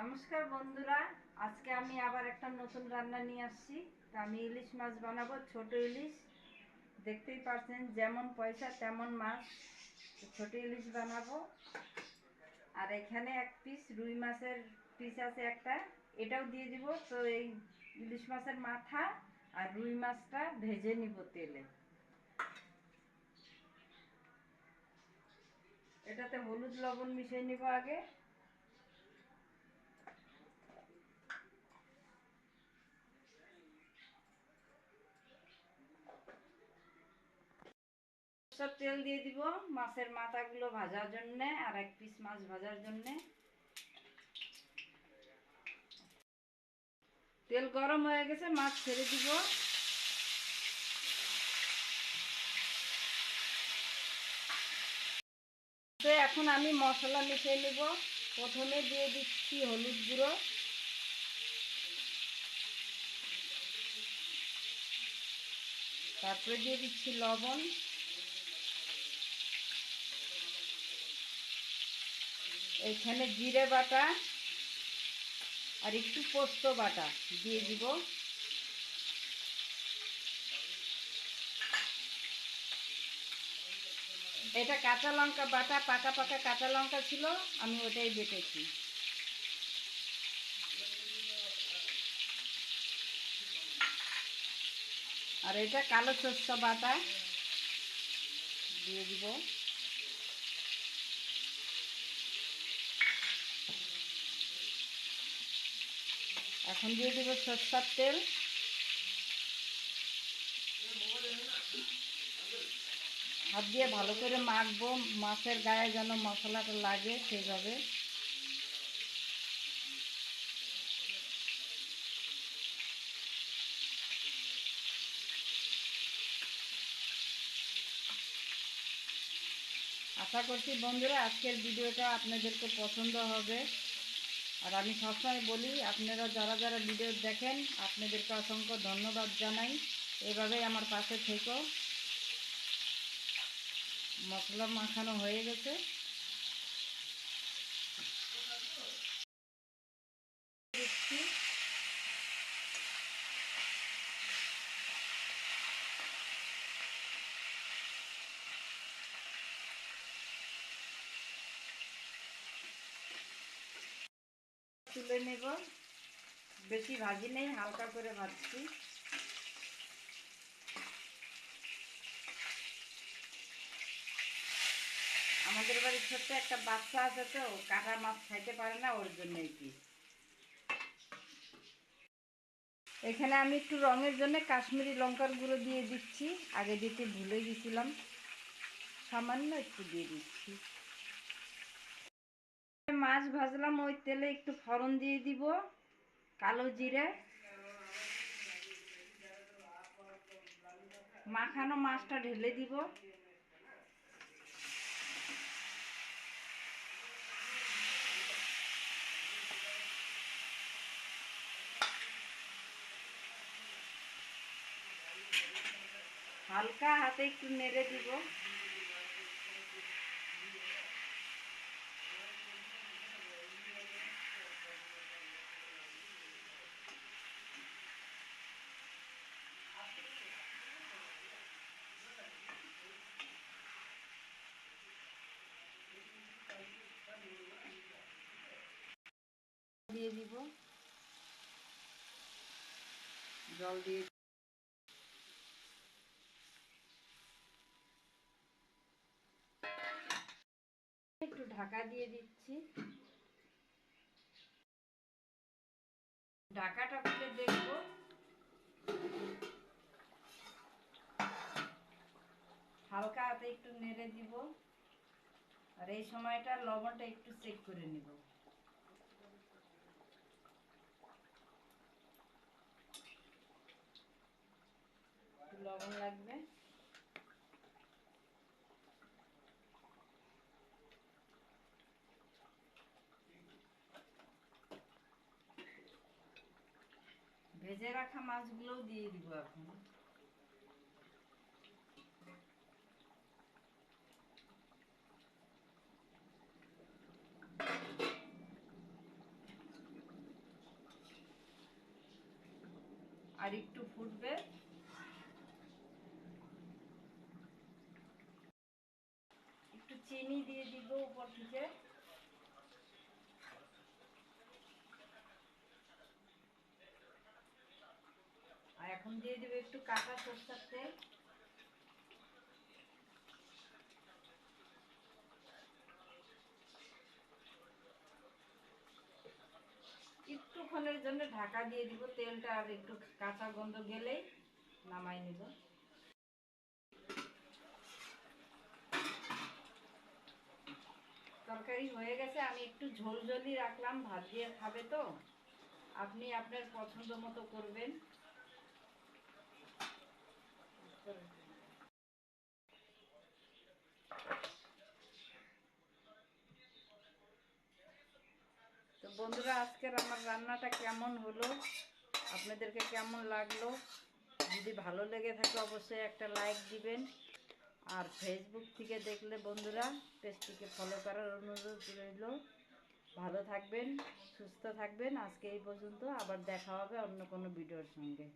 নমস্কার বন্ধুরা, আজকে আমি আবার একটা নতুন রান্না নিয়ে আসছি। তা আমি ইলিশ মাছ বানাবো, ছোট ইলিশ। দেখতেই পাচ্ছেন যেমন পয়সা তেমন মাছ। ছোট ইলিশ বানাবো। আর এখানে এক পিস রুই মাছের পিস আছে একটা, এটাও দিয়ে দিব। তো এই ইলিশ মাছের মাথা আর রুই মাছটা ভেজে নিব তেলে। এটাতে হলুদ লবণ মিশিয়ে নিব আগে। সব তেল দিয়ে দিব মাছের মাথাগুলো ভাজার জন্য আর এক পিস মাছ ভাজার জন্য। তেল গরম হয়ে গেছে, মাছ ছেড়ে দিব। তো এখন আমি মশলা মিশিয়ে নেব। প্রথমে দিয়ে দিচ্ছি হলুদ গুঁড়ো, তারপরে দিয়ে দিচ্ছি লবণ, এখানে জিরে বাটা আর একটু পোস্ত বাটা দিয়ে দিব। এটা কাঁচা লঙ্কা বাটা, পাকা পাকা কাঁচা লঙ্কা ছিল, আমি ওটাই বেটেছি। আর এটা কালো সরষে বাটা দিয়ে দিব। এখন দিয়ে দিব সরষের তেল। হাত দিয়ে ভালো করে মাখবো, মাছের গায়ে যেন মশলাটা লাগে সেইভাবে। আশা করছি বন্ধুরা আজকের ভিডিওটা আপনাদেরকে পছন্দ হবে। আর আমি সবসময় বলি, আপনারা যারা যারা ভিডিও দেখেন আপনাদেরকে অসংখ্য ধন্যবাদ জানাই। এভাবেই আমার পাশে থেকো। মশলা মাখানো হয়ে গেছে, দিচ্ছি। তুলে নেব, বেশি ভাজি নেই, হালকা করে ভাজছি। আমাদের বাড়ির ছোট্ট একটা বাচ্চা আছে, তো কাটা মাছ খাইতে পারে না, ওর জন্যই কি। এখানে আমি একটু রঙের জন্য কাশ্মীরি লঙ্কার গুঁড়ো দিয়ে দিচ্ছি, আগে দিতে ভুলে গেছিলাম, সামান্য একটু দিয়ে দিচ্ছি। মাছ ভাজলাম, ওই তেলে একটু ফোড়ন দিয়ে দিব, কালো জিরে। মাখানো মাছটা ঢেলে দিব। হালকা হাতে একটু নেড়ে দিব। দিয়ে দিব, জল দিয়ে একটু ঢাকা দিয়ে দিচ্ছি। ঢাকাটা খুলে দেখবো, হালকা হাতে একটু নেড়ে দিব। আর এই সময়টা লবণটা একটু চেক করে নিব। একটু লবণ লাগবে। ভেজে রাখা মাছগুলোও দিয়ে দিব এখন। আর একটু ফুটবে। একটু চিনি দিয়ে দিব উপর থেকে। আর এখন দিয়ে দিব একটু কাঁচা সরষের তেল। একটুক্ষণের জন্য ঢাকা দিয়ে দিব, তেলটা আর একটু কাঁচা গন্ধ গেলেই নামাই নিব। তরকারি হয়ে গেছে, আমি একটু ঝোলঝোলি রাখলাম, ভাত দিয়ে খাবে তো, আপনি আপনার পছন্দ মতো করবেন। তো বন্ধুরা, আজকের আমার রান্নাটা কেমন হলো, আপনাদেরকে কেমন লাগলো, যদি ভালো লেগে থাকে অবশ্যই একটা লাইক দিবেন। আর ফেসবুক থেকে দেখলে বন্ধুরা পেজটিকে ফলো করার অনুরোধ রইল। ভালো থাকবেন, সুস্থ থাকবেন। আজকে এই পর্যন্ত, আবার দেখা হবে অন্য কোনো ভিডিওর সঙ্গে।